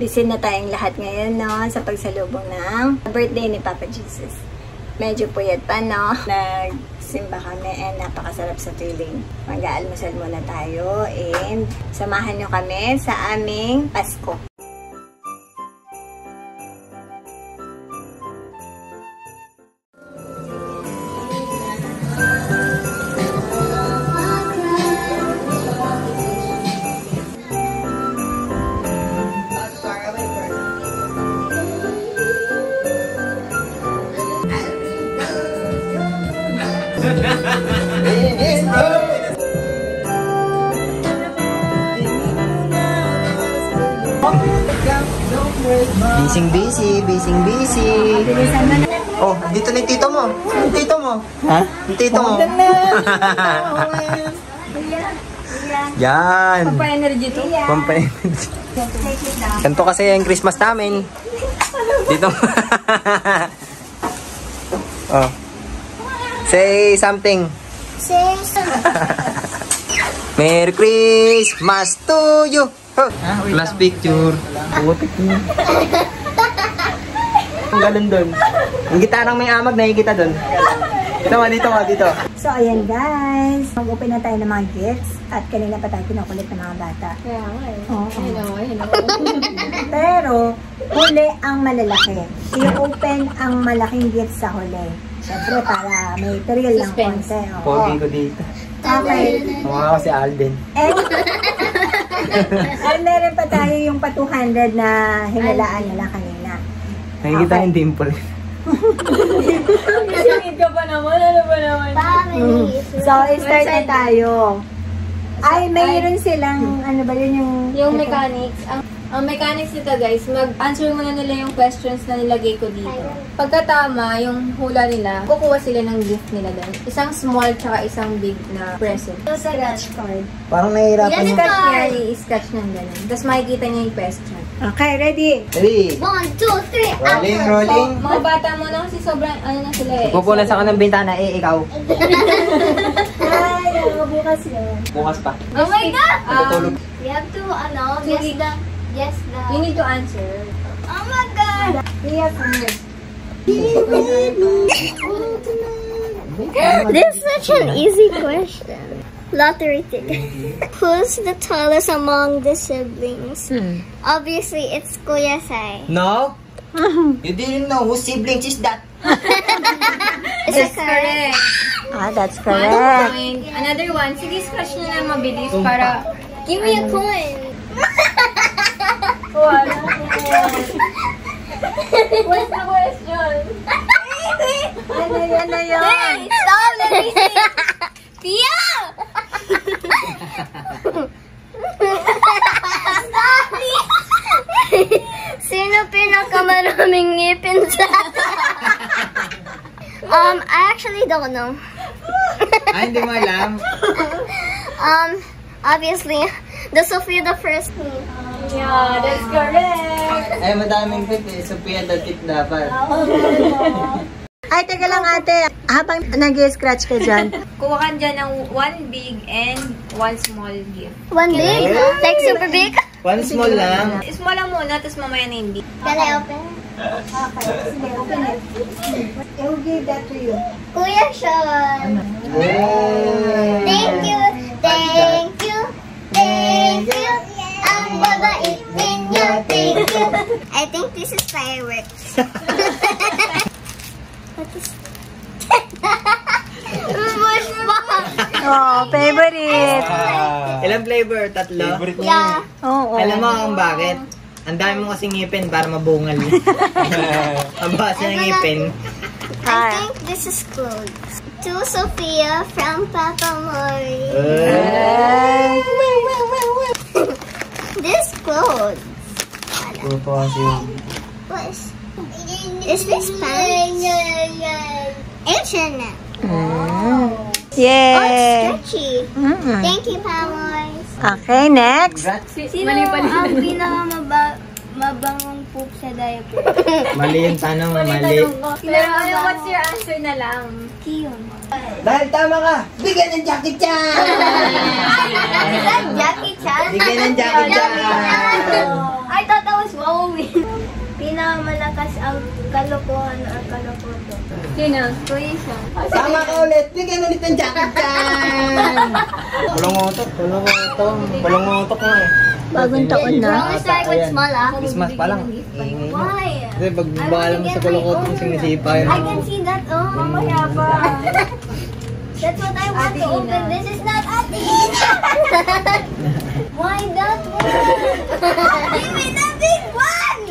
Busy na tayong lahat ngayon, no? Sa pagsalubong ng birthday ni Papa Jesus. Medyo puyat pa, no? Nagsimba kami and napakasarap sa feeling. Mag-aalmusal muna tayo and samahan nyo kami sa aming Pasko. Busy. Oh, dito na yung tito mo. Yung tito mo. Ha? Yung tito mo. Yan. Pampa-energy to. Pampa-energy. Ganito kasi yung Christmas namin. Dito. Oh. Say something. Say something. Merry Christmas to you. Last picture. Putik mo. Ang galon doon. Ang gitarang may amag, nakikita doon. Dito. So, ayan guys. Mag-open na tayo ng mga gifts. At kanina pa tayo kinukulit ng mga bata. Kaya nga eh. Oo. Ayun. Pero, huli ang malalaki. I-open ang malaking gift sa huli. Siyempre, para may thrill lang konti. Pogi ko dito. Okay. Mukha ako si Alden. And meron pa tayo yung pa 200 na hinalaan nila kanina. Nakikita yung dimple. Isingit ka pa naman. Ano ba naman? So, start na tayo. Ay, mayroon silang, ano ba yun Yung mechanics. Ang mechanics nito guys, mag-answer muna nila yung questions na nilagay ko dito. Pagkatama, yung hula nila, kukuha sila ng gift nila doon. Isang small tsaka isang big na present. Scratch card. Parang nahihirapan yung... I-scratch niya, i-scratch ng ganun. Tapos makikita niya yung question. Okay, ready? 3. 1, 2, 3, Rolling. So, mga bata mo na kasi sobrang, ano na sila eh. Pupunas ako ng bintana, ikaw. Ay, bukas yun. Bukas pa. Oh my God! Natutulog. You have to, you need to answer. Oh my God! Ria first. This is such an easy question. Lottery ticket. Who's the tallest among the siblings? Obviously, it's Kuya Sai. No? You didn't know whose siblings is that? Is that correct? That's 1 correct. point. Another one. Sige, scratch na lang mabilis para... Give me a coin. What's the question? Ano yun? Hey, stop! Let me see. Pia! Stop! Sino pinakamaraming ngipin sa... I actually don't know. Ay, hindi mo alam. Obviously, the Sophia the first. Yeah, that's correct. Ay, madaming fit eh. Sophia the tip dapat. Ay, teka lang ate. Habang nag-scratch ka dyan. Kuha ka dyan ng 1 big and 1 small gift. One big? Like super big? One small lang. Small lang muna, tapos mamaya na hindi. Can I open? Okay, sige, open it. I will give that to you. Kuya Sean. Thank you. Ang babait ninyo. Thank you. I think this is fireworks. What is Bush bomb. Oh, favorite. Ilang flavor? 3? Yeah. Oo. Alam mo kung bakit? Ang dami mo kasing ngipin para mabungal. Ang basa ng ngipin. I think this is clothes. To Sophia from Papa Mori. This clothes. What is this pants? H&M. Yay! Oh, it's stretchy. Thank you, Pamos. Okay, next. Sino ang pinakamabangong poop sa diaper? Mali yung tanong, mali. Pero what's your answer na lang? Kiyon. Dahil tama ka, bigyan ng Jackie Chan! Is that Jackie Chan? Bigyan ng Jackie Chan! I thought that was Wow pinakamalakas ang kalokohan or kalokoto? Sino? Kuya siya. Sama ka ulit. Bigyan ulit ng jacket dyan. Balongotok. Balongotok nga eh. Bagong taon We're na. only starting with small, ah. Christmas pa lang. Why? Kasi pag baalam sa balongotok, sinisipa yun. I can see that. Oh, mamaya pa. That's what I want to open. This is not Ate Ina. Why that one? Give me the big one!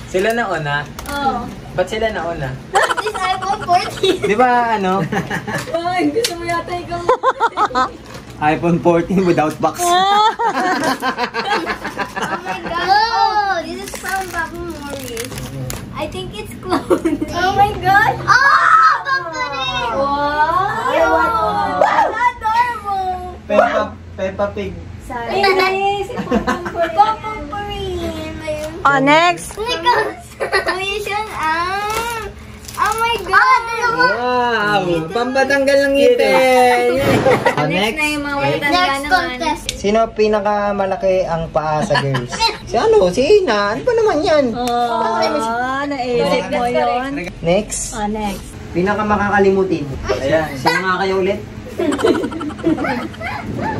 Sila na una? Oh. Ba't sila na una? This iPhone 14. Di ba ano? Ay, gusto mo yata ikaw. iPhone 14 without box. Oh my god. Oh, this is from Papa Maurice. I think it's cloned. Oh my god. Oh, Papa Rin. Wow. Adorable. Peppa Pig. Ay, si Papa Rin. Oh, next. Kuya Sean, oh my god. Wow! Pambatanggal ng ngipin! Next na yung mga walang tanda Next naman. contest. Sino pinakamalaki ang paa sa girls? Si ano? Si Ina. Ano ba naman yan? Naisip mo yun. Next. Oh, next. Pinakamakakalimutin. Ayan. Sino nga kayo ulit?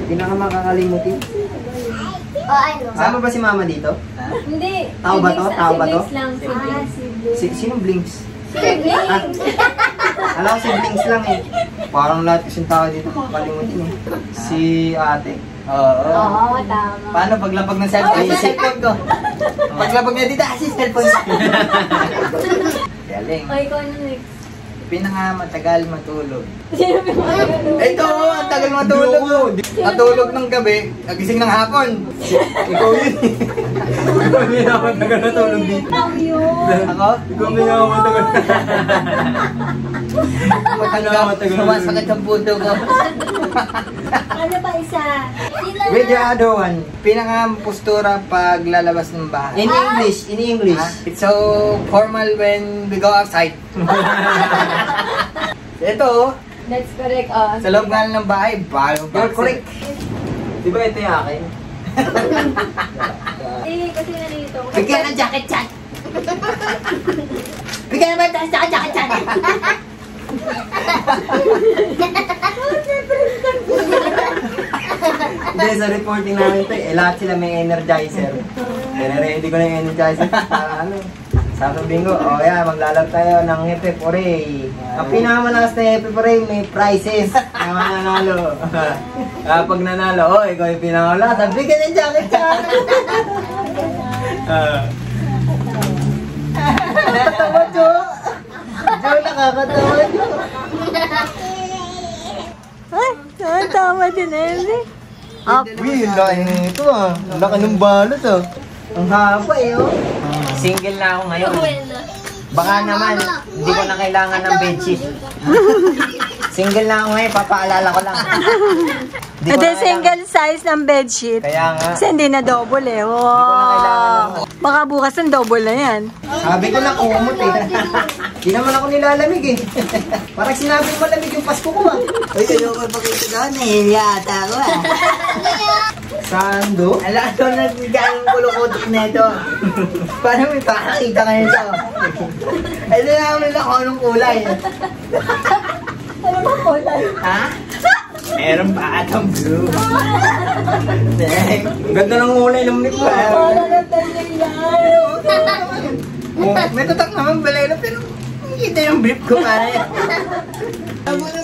Pinakamakakalimutin. Oh, I know. Sama ba si Mama dito? Hindi. Tao ba to? Tao ba to? Siblings lang. Siblings. Sinong Blinks? Siblings. Alam ko si Blinks lang eh. Parang lahat kasing tao dito makakalimutin eh. Si ate. Oo. Oo, tama. Paano paglapag ng cellphone? Sa cellphone ko. Paglapag niya dito, si cellphone ko. Galing. Okay, ikaw na next. Pinakamatagal matulog. Ito, ang tagal matulog. Natulog ng gabi, nagising ng hapon. Ikaw yun. Ikaw yun ako matagal natulog dito. Ako? Ikaw yun ako matagal. Sumasakit ang puto ko. Ano pa isa? With your other one, pinaka-postura pag lalabas ng bahay. In English. It's so formal when we go outside. Ito, That's correct. sa loob nga ng bahay, you're correct. Di ba ito yung akin? Eh, kasi nandito. Bigyan ng jacket chat! Bigyan naman tayo sa jacket chat! Hindi, sa reporting namin ito, lahat sila may energizer. Ready ko na yung energizer para ano. Sabi bingo, maglalaro tayo ng Happy Hooray. Ang pinakamalakas na Happy Hooray, may prizes na mananalo. Kapag nanalo, ikaw yung pinakamalakas, bigyan ng jacket ka! Nakakatawa, Jo! Jo, nakakatawa, Jo! Ay, tama din, Emily. Uy, laki nito ah. Laki ng balot ah. Ang haba eh oh. Single na ako ngayon. Baka naman, hindi ko na kailangan ng bedsheet. Single na ako ngayon, papaalala ko lang. Di ko Ito na single size ng bedsheet. Kaya nga. Kasi hindi na double eh. Hindi ko na kailangan Wow. Baka bukas ng double na yan. Sabi ko na kumot eh. Di naman ako nilalamig eh. Parang sinabi mo malamig yung Pasko ko ah. Uy, kayo ko pakita ka, nahihiya ata ako ah. Sando? Alam ko na galing kulukotok na ito. Paano may pakakita ka nito? Ito naman lang kung anong kulay. Ano ba kulay? Ha? Meron pa atong blue. Ganda ng kulay ng brief ko. May tatak naman balay na pero kita yung brief ko pare.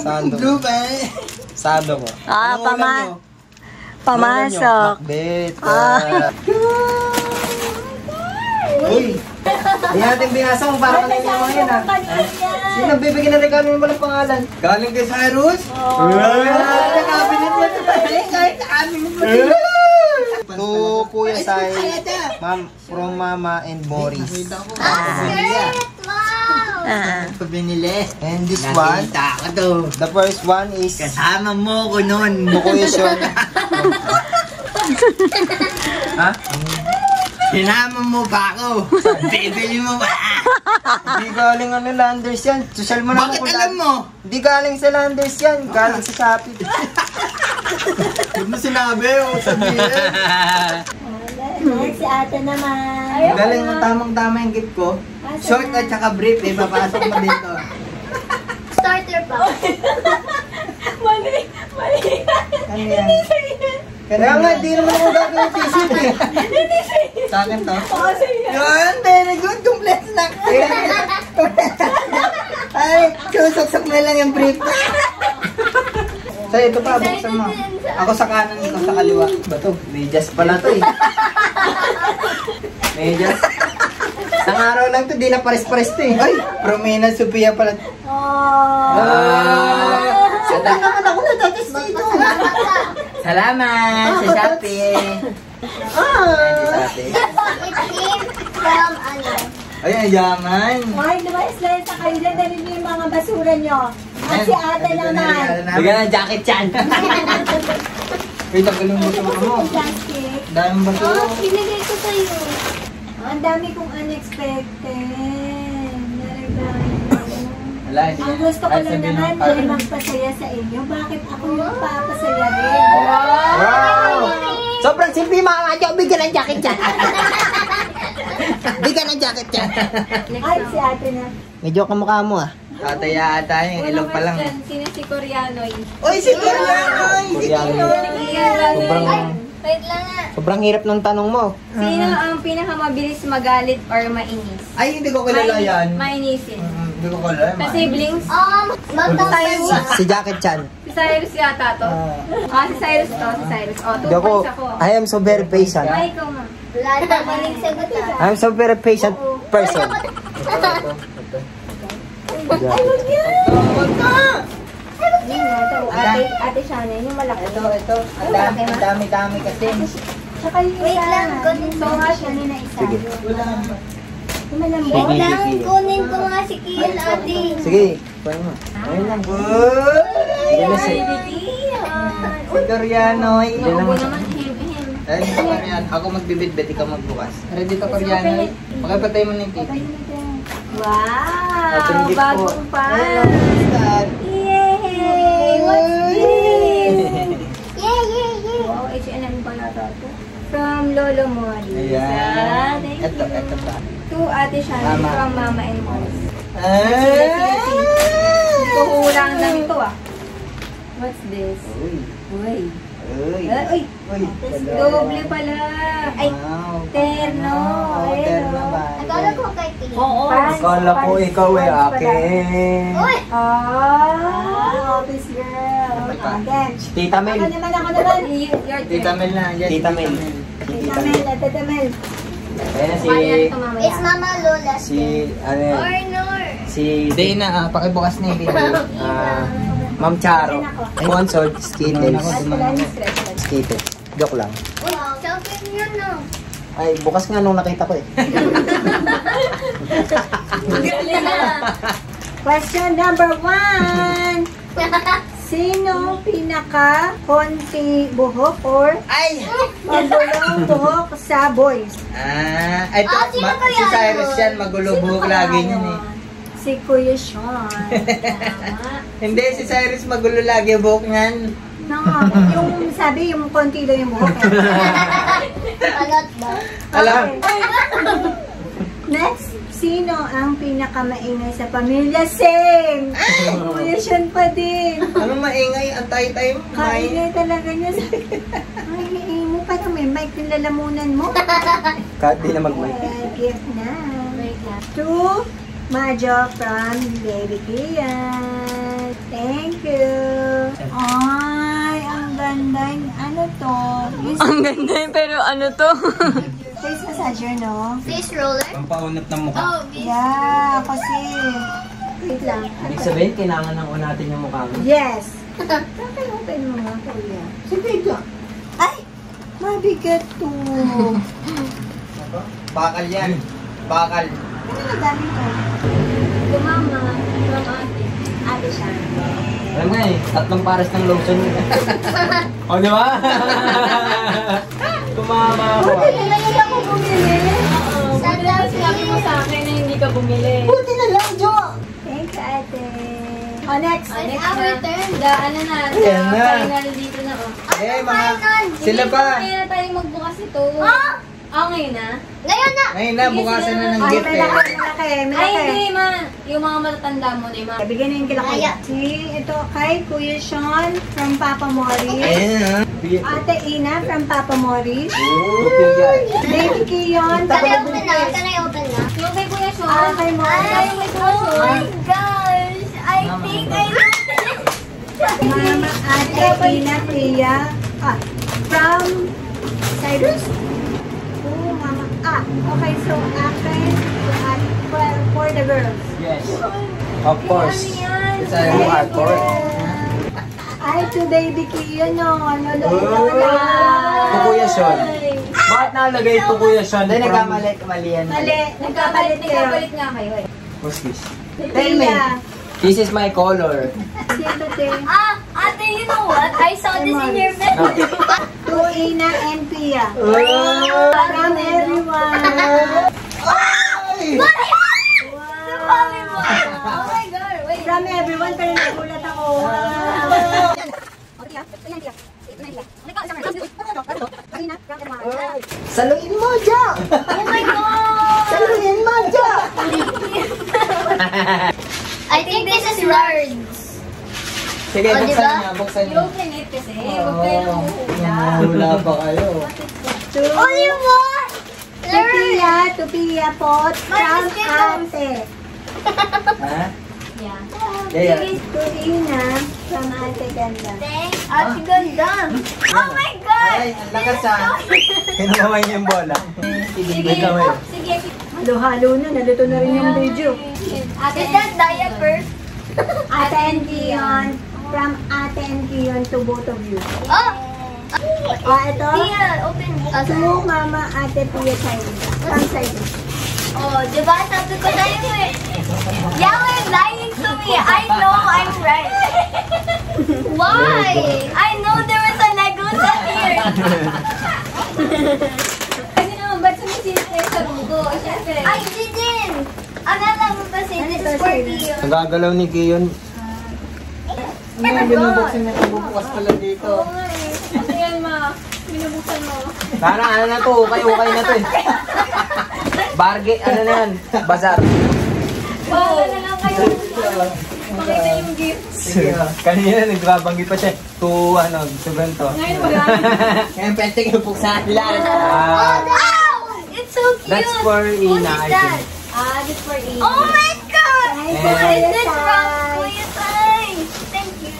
Sando. Blue pare. Sando ko. Pamasok. Makbet. Uy! Hindi natin binasa kung para kanina yung mga yan ha. Sino bibigyan ng regalo mo ng pangalan? Galing kay Cyrus? Nakabinet mo ito. Nakabinet mo ito. To Kuya Sai, from Mama and Boris. Ito binili. And this one, the first one is kasama mo ko nun. Kuya Sean. Ha? Sinama mo pa ako. Bibili mo ba? Hindi galing ano Landers yan. Social mo naman. Bakit alam mo? Hindi galing sa Landers yan. Galing sa Shopee. Huwag mo sinabi. Huwag sabihin. Next, si ate naman. Ang galing mo, tamang-tama yung gift ko. Short at saka brief, eh. Papasok mo dito. Starter pa. Mali. Ano yan? Kaya nga, di naman ako gagawin yung t-shirt eh. Sa akin to? Oo, sa'yo. Yun, very good. Complete na. Ay, susuksak na lang yung brief. So, ito pa, buksan mo. Ako sa kanan, ikaw sa kaliwa. Bato, medyas pala to eh. Medyas. Isang araw lang to, di na pares-pares to eh. Ay, Romina Sophia pala. Saan naman ako natatas dito? Salamat sa Shopee. It came from ano? Ay, ang yaman. Hoy, lumayas-layas na kayo dyan. Dali niyo yung mga basura nyo. At si ate naman. Bigyan ng jacket yan. Wait, tanggalin mo ito mo. Plastic. Daming basura. Oh, binigay ko sa'yo. Ang dami kong unexpected. Wala, hindi Ang na. gusto ko Kahit lang sabihin naman mo, ay magpasaya sa inyo. Bakit ako yung papasaya rin? Wow! Sobrang simple mga kadyo. Bigyan ng jacket yan. Bigyan ng jacket yan. Ay, si ate na. Medyo kamukha mo ah. Ata yung ilong pa lang. Sino si Koreanoy? Uy, si Koreanoy! Si Koreanoy! Wait lang nga. Sobrang hirap ng tanong mo. Sino ang pinakamabilis magalit or mainis? Ay, hindi ko kilala yan. Mainisin. Hindi ko kilala. Sa siblings? Magpapayos. Si Jacket Chan. Si Cyrus yata to. Si Cyrus to. Si Cyrus. 2 Hindi points ako. I am so very patient. Ay, ikaw ma. Wala na maling sagot ah. I am so very patient person. Ate Shana, yung malaki. Ito. Ang dami kasi. Tsaka yung Wait isa. lang, kunin ko nga siya. Kanina isa. Sige. Yung malambot. Wait lang, kunin ko nga si Kian ate. Sige. Kunin mo. Ayun lang. Good. Yan na si Koreanoy. Naubo naman him. Ay, Korean. Ako magbibidbit, ikaw magbukas. Ready to Koreanoy? Pakipatay mo na yung titi. Wow! Bagong pa. Yay! What's this? Yay! Wow, H&M pa yata ito. From Lolo Mori. Ayan. Thank Ito you. pa. To Ate Shana Mama. from Mama and Moms. Ay! Hindi ko hulaan lang ito ah. What's this? Uy. Uy. Uy. Uy. Uy. Doble pala. Ay, Wow. terno. Oo, terno ba? Akala ko kay Kian. oo. Akala ko ikaw ay akin. Uy! Office girl. Again. Tita Mel. Ako naman. Your Tita Mel na. Yan, Tita Mel, Tita Mel. Ayan na Kumain na ito mamaya. It's Mama Lola. ano yan? Or Si Dana, pakibukas na yung video. Ma'am Charo. Sponsored, Skittles. Wala yung stress. Skittles. Joke lang. Uy, selfie niyo na. Ay, bukas nga nung nakita ko eh. Question number 1. Sino pinaka-konti buhok or Ay! magulong buhok sa boys? Ito, sino kaya si Cyrus yun? yan, magulo buhok lagi niyan eh. Si Kuya Sean. Tama. Hindi, si Cyrus magulo lagi buhok niyan. No, yung sabi, yung konti lang yung buhok. Alat ba? Alam. Next, sino ang pinakamaingay sa pamilya? Same! Kuya Sean pa din. Ano maingay? Ang tayo-tayo mo. Kaingay talaga niya. Ay, mo pa may mic yung lalamunan mo. Kahit di na mag-mic. Gift na. To Majo from Baby Kian. Thank you. Ay, ang ganda. Ano to? Ang ganda yun, pero ano to? Face massager, no? Face roller? Ang paunat ng mukha. Oh, face. Yeah, kasi... Wait lang. Ibig sabihin, kailangan nang unatin yung mukha mo. Yes. Open mo nga, kuya. Sige ka. Ay! Mabigat to. Bakal yan. Bakal. Ano na dami to? Lumama. From ate. Ate siya. Alam nga eh, 3 pares ng lotion. O, di ba? Tumama ako. Buti na lang ako bumili. Sinabi mo sa akin na hindi ka bumili. Buti na lang, Jo. Thanks, ate. O, next. Next Our na. turn. Ano na, Ayan na. final dito na oh. Eh, mga... Sila pa. Kaya na tayong magbukas ito. Oh! Ngayon na? Ngayon na! Ngayon na, bukasan na ng Ay, gift eh. malaki. Ay, hindi ma. Yung mga matatanda mo na yung mga... Bigyan na yung kila Kuya. See, ito kay Kuya Sean from Papa Morris. Ayan Ate Ina from Papa Morris. ah. Baby Kiyon. Can I open na? Can I open na? Yung kay Kuya Sean. Ah, kay Morris. Ay, kay Kuya Oh Sean. my gosh! I think I know this! Mama, Ate Ina, Priya. From Cyrus? Oh, Mama. Okay, so akin for the girls. Yes. Of course. It's a QR code. Ay, to Baby Kiyon, no. Ano, To Kuya Sean. Bakit nakalagay to Kuya Sean? Hindi, nagkamali. Mali yan. Mali, nagkapalit kayo. Nagkapalit nga kayo eh. What's this? Tell me. This is my color. Sino, te? Ate, you know what? I saw this in your bed. To Ina and Pia. Oh! From everyone. Ay! Mami mo! Oh my God, wait. From everyone, pero nagulat ako. Saluin mo, Ja! Oh my God! Saluin mo, Ja! I think this is words. Sige, Oh, buksan diba? niya, buksan You niya. open it kasi. Huwag kayo nanguhula. Hula pa kayo. Oh, you what? To Pia po. From Ate. Ha? Yeah. Yeah, yeah. To Ina. From Ate Ganda. Thanks. Ate ganda. Oh my God! Ay, ang lakas ah. Pinamamay niya yung bola. Sige, kamay. sige. Halo-halo na. Nalito na rin yung video. Ate, Is that diaper? Ate and Kiyon. From Ate and Kiyon to both of you. Oh! Ito. Tia, open. To Mama, Ate Pia, Cyrus. From Cyrus. Oh, diba? Sabi ko na yun eh. Y'all are lying to me. I know I'm right. Why? I know there was a Lego set here. kasi naman, ba't sumisilip kayo sa room ko? Siyempre. I didn't. Akala mo kasi this is for you. Nagagalaw ni Kiyon. Binubuksan niya ang bubukas pala dito. Oo nga eh. Kasi yan, ma. Binubuksan mo. Parang ano na to, ukay-ukay na to eh. Barge, ano na yan? Bazar. Wala na lang kayo. Pakita yung gifts. Sige. Kanina nagbabanggit pa siya. To ganito. Ngayon wala. Ngayon pwede kayo buksan nila. Oh, it's so cute. That's for Who's Ina, I that? think. This for Ina. Oh my God! Hi, Eh. Kuya Is this from Sai. Kuya Sai? Thank you.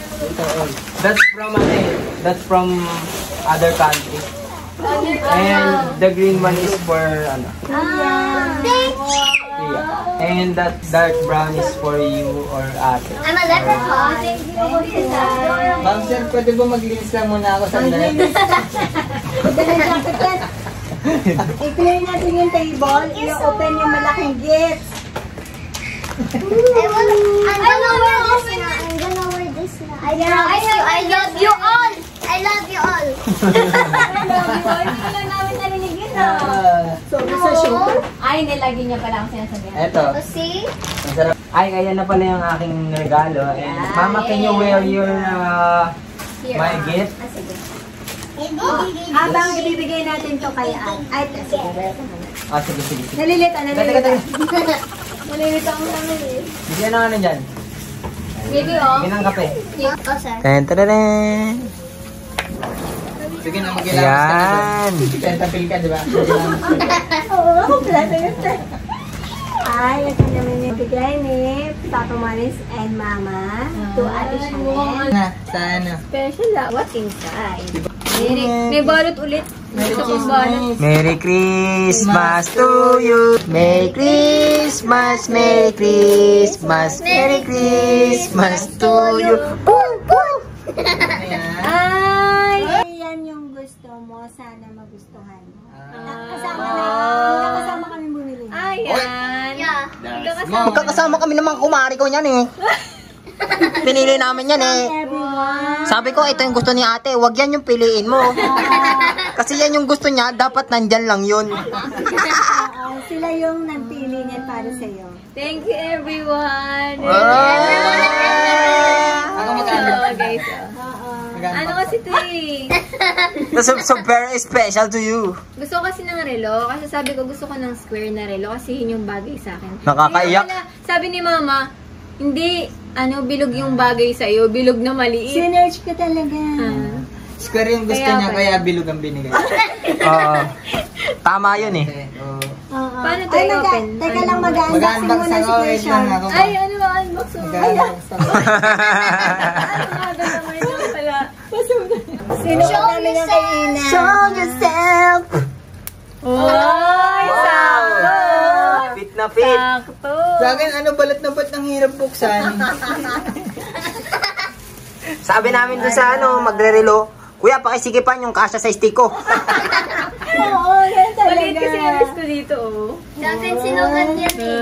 That's from other country. And the green one is for ano? Thank you. Yeah. And that dark brown is for you or ate. I'm a leprechaun. Thank you. Ma'am sir, pwede ba maglinis lang muna ako sandali? I-clear natin yung table. I-open yung malaking gifts. I'm gonna wear this na. I'm gonna wear this na. I promise you. I love you all. I love you all. Hindi lang namin narinig yun Sorry sa show. Ay, nilagay niya pala ang sinasabihan. Eto. See? Ang sarap. Ay, ayan na pala yung aking regalo. And Mama, can you wear your my gift? Habang ibibigay natin to kay Ann. Ay, sige. Sige, sige, sige. Nalilita, Teka, nalilita. teka. Malilito ang namin eh. Bigyan na ano dyan. Baby, oh. Bigyan ng kape. Oh, sir. Tentararan! Sige na, mag-ilabas ka na doon. Tentapil ka, di ba? Oo, kompleto yun. Ay, ito naman yung bigay ni Papa Maris and Mama to Ate Chanel. Sana. Special ah. What's inside? May balot ulit. Gusto kong balot. Merry Christmas to you. Merry Christmas, Merry Christmas, Merry Christmas to you. Ay! Yan yung gusto mo. Sana magustuhan mo. Nakasama kami bumili. Ayan. Yeah. Magkakasama kami ng mga kumari ko niyan eh. Pinili namin yan eh. Everyone. Sabi ko, ito yung gusto ni ate. Huwag yan yung piliin mo. Kasi yan yung gusto niya. Dapat nandyan lang yun. Sila yung nagpili niyan para sa'yo. Thank you, everyone. Ako magkano? Guys. Ano kasi ito eh. So very special to you. Gusto ko kasi ng relo. Kasi sabi ko gusto ko ng square na relo. Kasi yun yung bagay sa akin. Nakakaiyak. Kaya pala, sabi ni mama, hindi, bilog yung bagay sa'yo. Bilog na maliit. Sinerge ka talaga. Square yung gusto Kaya niya, pala. kaya bilog ang binigay. Oo. Tama yun eh. Paano to i-open? Teka lang, mag-unboxing muna si Kuya Sean. Ay, ano ba? Unbox mo. Ay, ano naman yung pala. Sinuot namin yung kay Ina. Show yourself! Ay, sakto! Fit na fit. Sakto! Sa akin, balat na ba't ng hirap buksan? Sabi namin doon sa magre-relo, Kuya, pakisikipan yung kasya sa stick ko. Oo, yan talaga. Palit kasi yung ko dito, oh. Dapat sinukat yan eh.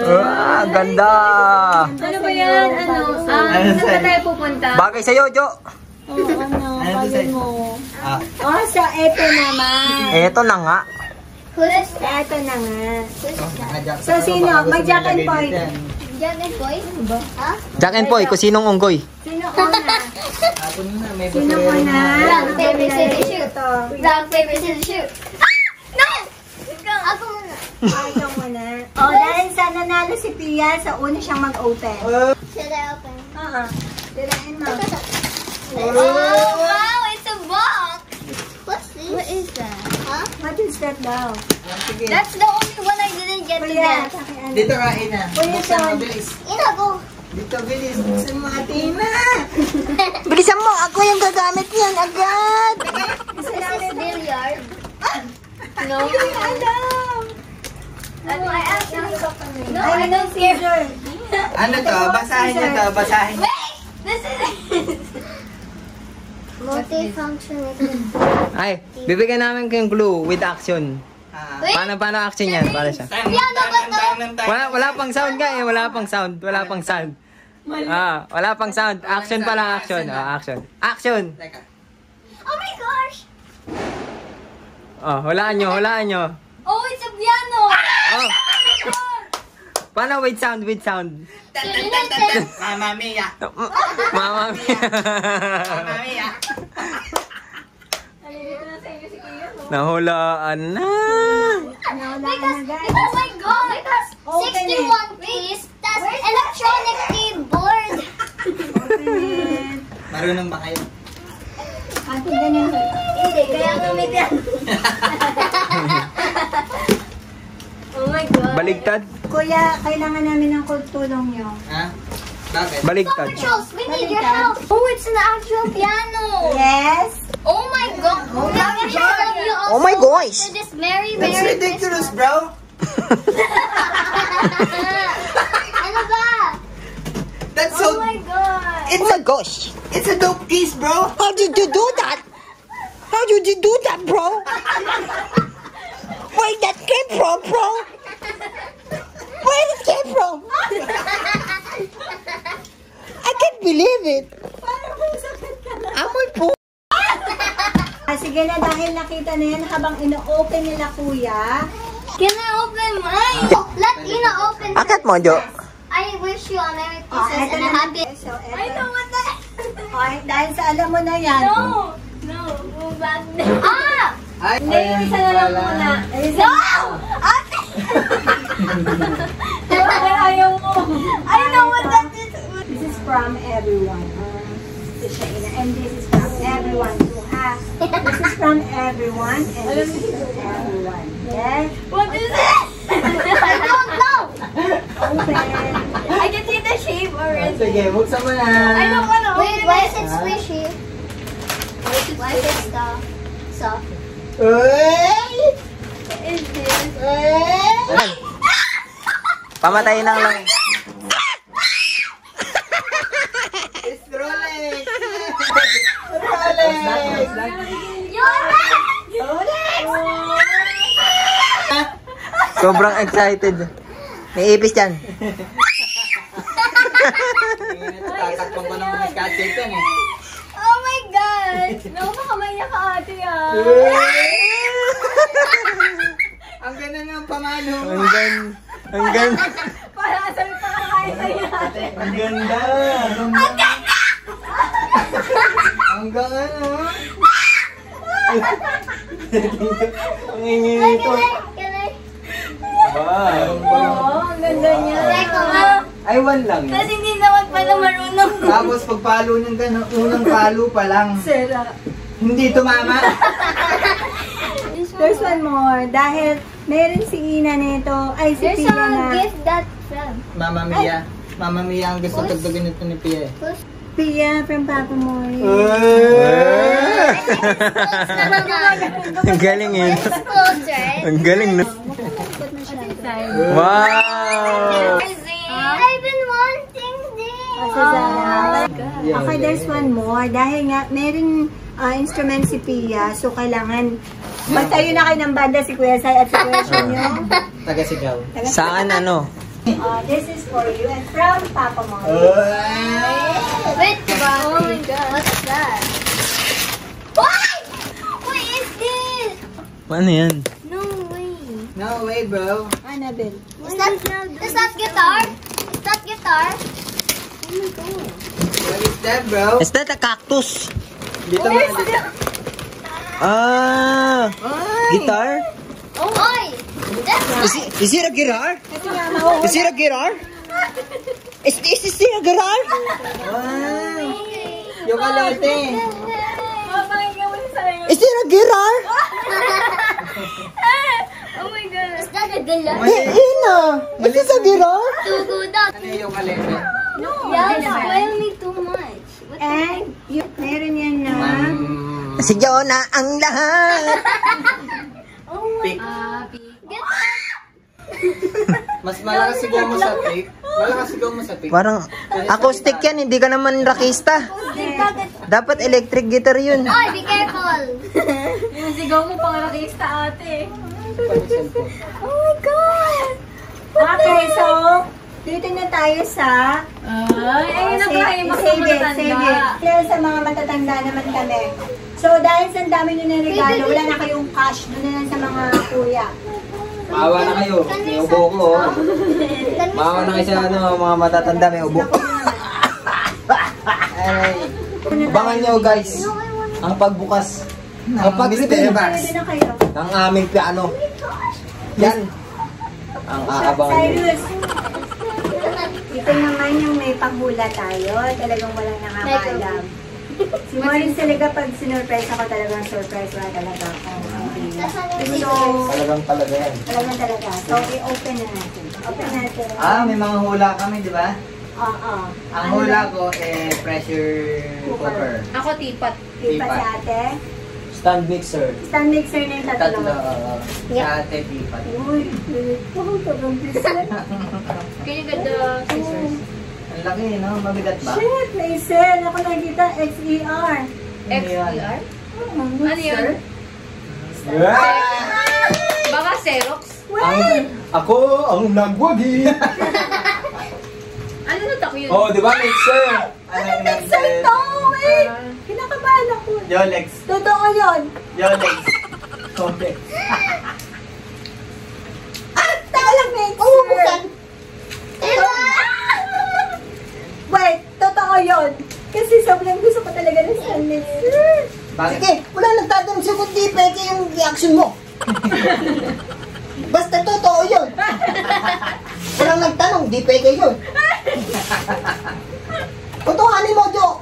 Ganda! Ano ba yan? Saan ba tayo pupunta? Bagay sa'yo, Jo. Bagay mo. So, eto naman. Eto na nga. Eto na nga. So, sino? Mag-Jack and Poy. Jack and Boy? Ha? Jack and Poy, kung sinong unggoy? Sino una? Sino una? Rock, paper, scissors, shoot. Rock, paper, scissors, shoot. No! Ako muna. Ikaw muna. Dahil sa nanalo si Pia, sa una siyang mag-open. Should I open? Tirahin mo. Oh, wow! It's a box! What's this? What is that? Huh? What is that daw? That's the only one I didn't get to Kuya, get. Dito ka, Ina. Kuya Sean. Ina, go! Dito, bilis. Buksan mo, Atina. Bilisan mo! Ako yung gagamit yan agad! This is billiard. No? Alam! No, I actually... No, I I don't see care. her. Ano to? Basahin niyo to. Basahin niyo. Wait! This is... Multifunction. Ay, bibigyan namin kayong clue with action. Wait! Paano action yan? Para siya. Piano ba to? Wala pang sound nga eh. Wala pang sound. Wala pang sound. Wala pang sound. Action pa lang. Action. Action. Action. Oh my gosh! Hulaan nyo. Oh, it's a piano! Oh. Paano with sound? Mamma mia! Mama mia. Mamma mia! Nahulaan na. Because, oh my god! 61 piece! That's electronic keyboard! Marunong ba kayo? Ate, ganyan. Hindi, kaya nga may piano. Oh my god. Baligtad. Kuya, kailangan namin ng tulong nyo. Ha? Bakit? Baligtad. Charles, we need your help. Oh, it's an actual piano. Yes? Oh my god. Oh Oh my gosh. For this Merry That's ridiculous, bro! Ano ba? That's Oh so... my god. Oh my gosh. It's a dope piece, bro! How did you do that? How did you do that, bro? Where that came from, bro? Where it came from? I can't believe it. Amoy po. Sige na, dahil nakita na yan habang ino-open nila kuya. Can I open mine? Let Ina open. Akat mo, Jo. I wish you a Merry Oh, Christmas eto and a na. happy... So, eto. I know what that... Dahil sa alam mo na yan. No! Go back there. Ah! Ay, Hindi, yung isa na lang muna. No! Ate! Ayaw mo. I know what that is. This is from everyone. And this is from everyone to have. This is from everyone. And this is from everyone. Yes? What is it? I don't know. Open. I can see the shape already. sige, buksan mo na. I don't want to open it. Wait, why is it squishy? Why is it soft? Uy! What is this? Pamatayin lang lang. It's Rolex! Rolex! Sobrang excited. May ipis dyan. Tatakpang ko ng miskatse ito eh. Oh my God! No, baka maiyak ka ate Ang ganda ng pamalo mo. Ang ganda. Para asal pa kakain sa'yo ate. Ang ganda! Ang Hanggang ano? Ang ingay nito. Can I? Wow. Oo, ang ganda niya. Ay, one lang. Kasi hindi naman pala marunong. Tapos pagpalo niyang gano'n, unang palo pa lang. Sira. Hindi tumama. There's one more. Dahil meron si Ina nito. Ay, si There's Pia a na. gift that from. Mama Mia. Mama Mia ang gusto tagdagin ito ni Pia eh. Pia from Papa Mori. Ang galing yun. It's close, right? Ang galing na. Wow! I've been wanting this. Okay, there's one more. Dahil nga, meron instrument si Pia. So, kailangan magtayo na kayo ng banda si Kuya Sai at si Kuya Shunyo. Taga-sigaw. Saan ano? This is for you and from Papa Mori. Wait, oh my god. What's that? What? What is this? Ano yan? No way. No way, bro. Annabelle. Is that guitar? Is that guitar? Oh my god. What is that, bro? Is that a cactus? Dito mo na dito. Ah! Guitar? Oh. Oy! That's Is it a guitar? Is it a guitar? Is it a guitar? Wow! Yung kalote. Is it a guitar? Oh my god. Is that a guitar? Ina! Is this a guitar? Too good. Ano yung kalete? Yeah, spoil me too much. What And meron yan na. Si Jonah ang lahat! Oh my Pick. Get Mas malakas sigaw mo sa pick. Malakas sigaw mo sa pick. Parang acoustic yan, hindi ka naman rockista. Dapat electric guitar yun. Oy, be careful. Yung sigaw mo pang rakista ate. Oh my God! Okay, so, dito na tayo sa... Ay, ayun na ba? Ay, mas Save it, matatanda. save it. Kaya sa mga matatanda naman kami. So, dahil sa dami nyo na regalo, wala na kayong cash. Doon na lang sa mga kuya. Maawa na kayo, may ubo ko. Maawa na kayo sa ano, mga matatanda, may ubo. Ay, abangan nyo guys, ang pagbukas. Ang pag-reveal Pwede na kayo. ng aming piano. Yan. Ang aabangan nyo. Cyrus, ito naman yung may panghula tayo. Talagang walang nakakaalam. Si Maureen talaga pag sinurprise ako, talagang surprise. Wala talaga akong idea. So, Talagang talaga yan. talaga. So, i-open na natin. Open natin. May mga hula kami, di ba? Oo. Ang hula ko, pressure cooker. Ako tipat. Tipa si ate. Stand mixer. Stand mixer na yung tatlo. Tatlo. Sa ate, pipat. Uy, sobrang bisit. Can you get the scissors? Ang laki, no? Mabigat ba? Shit, may sale. Ako nakikita, XER. XER? Ano yun? Baka Xerox? Ako ang nagwagi. Ano na tak yun? Oh, di ba mixer? Anong Mixer to! Wait! Kinakabahan ako. Yolex. Totoo yun. Yolex. Okay. Taka lang, mixer. Wait, totoo yun. Kasi sobrang gusto ko talaga ng stand mixer. Bakit? Sige, wala nagtatanong sa kundi peke yung reaction mo. Basta totoo yun. Walang nagtanong, di peke yun. Totohanin mo, Jo.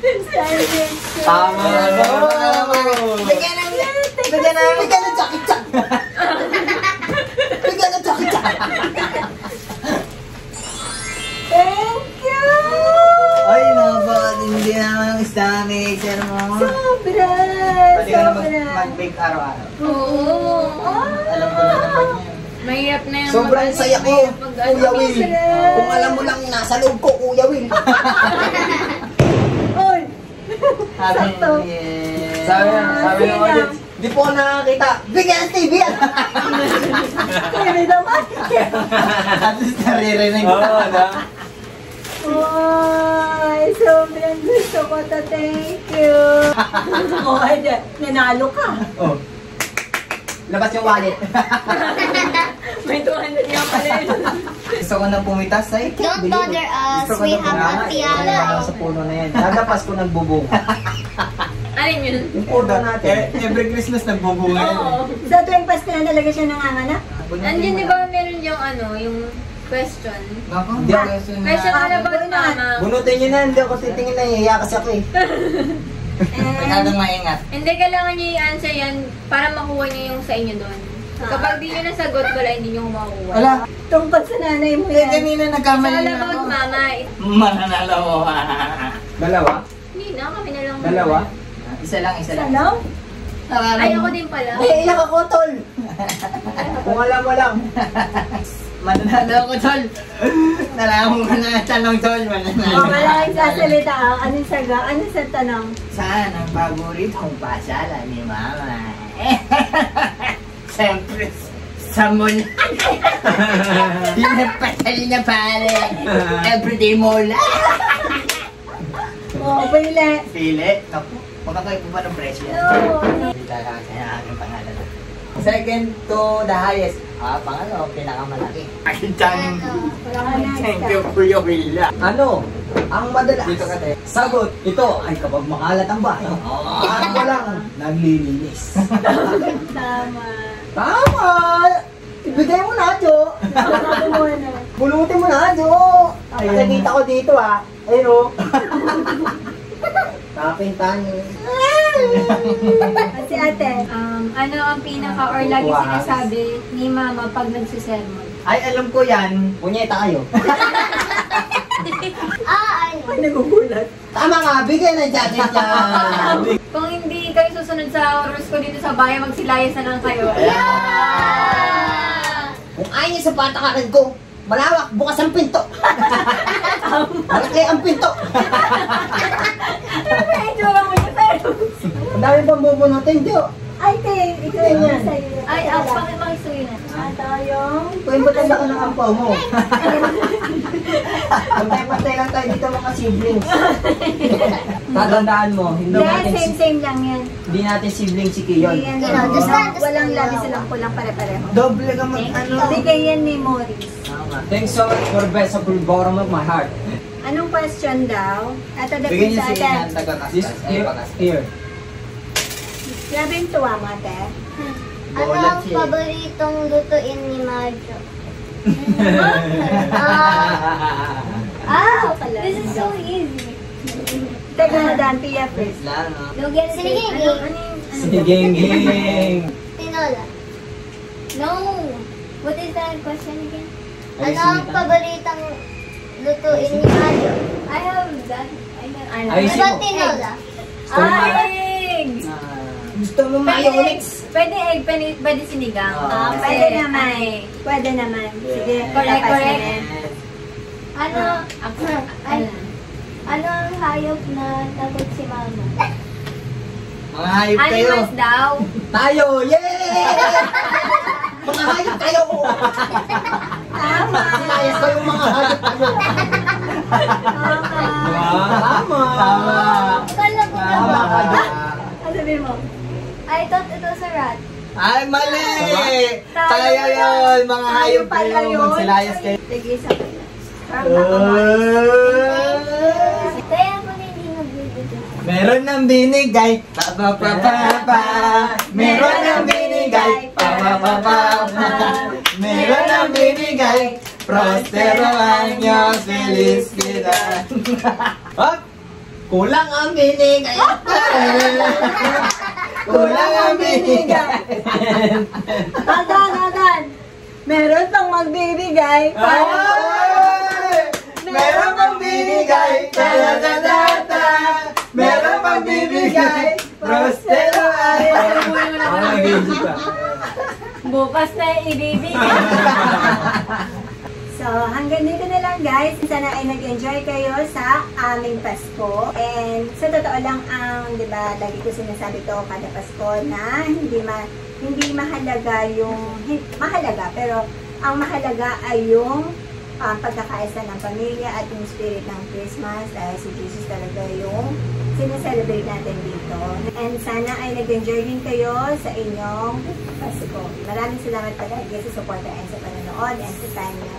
Stand mixer. Tama na. Bigyan ng chaki-chak. Bigyan ng chaki-chak. Thank you! Ay, napakad hindi naman ang stand mixer mo. Sobra! Pwede ka na Sobra! mag-bake araw-araw. Oo. Alam ko na naman yun. Mahirap na yan. Sobrang saya ko, Kuya Will. Kung alam mo lang nasa loob ko, Kuya Will. Oy! Sakto. Sabi ng audience, di po ako nakakita. Bigyan ng TV yan. Kaya naman! At least naririnig. Oo, na. Oy! Sobrang gusto ko to. Thank you! Oh, nanalo ka. Oh. Labas yung wallet. May 200 nga pala yun. Gusto ko na pumitas ay. Don't bother us. We have Auntie Ala. Sa puno na yan. Kada Pasko nagbubong. Alin yun? Yung puno natin. Every Christmas nagbubunga yan. Oo. Sa tuwing Pasko na talaga siya nanganganak. Nandiyan di ba meron yung ano, yung question? Nako, Hindi ako. Question all about mama. Bunutin nyo na, hindi ako titingin na, iiyak kasi ako eh. Masyadong maingat. Hindi, kailangan niyo i-answer yan para makuha niyo yung sa inyo doon. Kapag di niyo nasagot, wala, hindi niyo makukuha. Wala. Tungkol sa nanay mo Kaya yan. kanina It's nagkamali all na about ako. mama. Mananalo ko. Dalawa? Hindi na, kami na lang. Dalawa? Isa lang, isa lang. Ano? Ay, ako din pala. Ay, iiyak ako, tol! Kung alam mo lang. Mananalo ko, tol. Nalaman ko na tanong, tol. O, Mananalo. maraming sasalita. Anong saga? Anong sa tanong? Saan ang paboritong pasala ni Mama? Siyempre, sa mall. Yung nagpasali na pare. Everyday mall. O, pili. Pili. Naku, magkakayo po ba ng presyo yan? Oo. Hindi tayo kaya aking pangalan. Second to the highest. Pangalo, pinakamalaki. Ay, tayong Wala ka na. thank you for your villa. Ano? Ang madalas. Dito ka, te. Sagot, ito ay kapag makalat ang bahay. At walang naglilinis. Tama. Tama! Ibigay mo na, Jo. Sabi mo na. Bulutin mo na, Jo. Nakikita ko dito, ha. Ayun, o. Nakapintahan niyo. Kasi ate. Ano ang pinaka or lagi sinasabi ni mama pag nagsisermon? Ay, alam ko yan. Punyeta kayo. Ay, nagugulat. Tama nga, bigyan ng jacket yan. Kung hindi kayo susunod sa oras ko dito sa bahay, magsilayas na lang kayo. Kung ayaw niyo sa patakaran ko, malawak, bukas ang pinto. Malaki ang pinto. Ay, itsura mo niya pero. Ang dami pang bubunutin, Jo. Ay, te, ikaw Ganyan. yung sa'yo. Ay, bakit makisuyo na? Tayong. Kung ba't ang laki ng ampaw mo? Pantay-pantay lang tayo dito mga siblings. Tatandaan mo, hindi Yeah, natin same lang yan. hindi natin sibling si Kiyon. Yan, Just that, walang lagi silang kulang pare-pareho. Doble ka ano. Bigay yan ni Maurice. Thanks so much for the best of the bottom of my heart. Anong question daw? Ito dapat Bigyan niyo sa si atin. Ian, taga-kastas. This here. Grabe yung tuwa mo, ate. Ano ang paboritong lutuin ni Majo? Pala. This is so easy. Teka na, Dan, Pia first. Lang, ha? Lugan sinigiging. Siging. Tinola. No! What is that question again? Ano ang paboritong lutuin ni Majo? I have that. Ano? Ayusin Ano mo. tinola? Egg! Gusto mo mayonnaise? Pwede egg, pwede sinigang. Pwede naman. Pwede naman. Sige, Correct, tapos correct. na. Ano? Ano ang hayop na takot si Mama? Mga hayop kayo. Animals daw. Tayo! Yay! Mga hayop kayo! Tama. Sinayas ko yung mga hayop kayo. Tama! Tama. Akala ko na Tama ba? ka, Jo. Ano sabihin mo? I thought it was a rat. Ay, mali! Tayo yun! Mga hayop pala kayo. yun. Magsilayas kayo. Sige, sa kanya. Kaya ako na hindi nagbibigay. Meron ng binigay, pa pa pa pa pa. Meron ng binigay, pa pa pa pa pa. Meron ng binigay, prospero años, felicidad. Hop! Kulang ang binigay. Kulang ang binigay. Adan. Meron pang magbibigay. Ay! Meron pang binigay, ta-da-da-da-da. Meron pang bibigay, prospero años. Bukas na ibibigay. So, hanggang dito na lang guys. Sana ay nag-enjoy kayo sa aming Pasko. And sa totoo lang ang, di ba, lagi ko sinasabi to kada Pasko na hindi mahalaga yung, mahalaga, pero ang mahalaga ay yung pagkakaisa ng pamilya at yung spirit ng Christmas dahil si Jesus talaga yung sineselebrate natin dito. And sana ay nag-enjoy din kayo sa inyong Pasko. Maraming salamat palagi sa support and sa panonood and sa time niyo.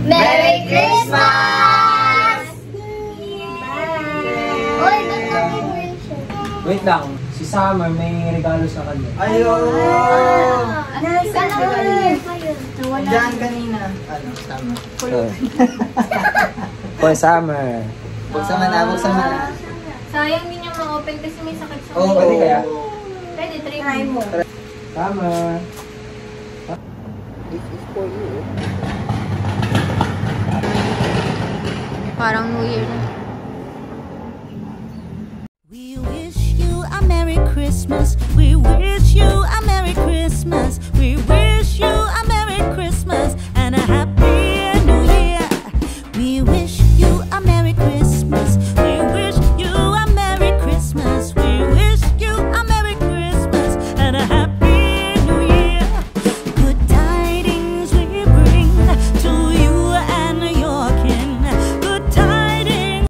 Merry Christmas! Oy, ba't nag-bring siya? Wait lang, si Summer may regalo sa kanya. Ayun! Nasaan Ano ka year pa yun? Diyan kanina. Ano, tama. For Summer. Buksan mo na, buksan mo na. Sayang din yung ma-open kasi may sakit sa Oo, Pwede kaya? Pwede, try mo. Summer. Parang New Year na. We wish you a Merry Christmas. We wish you a Merry Christmas.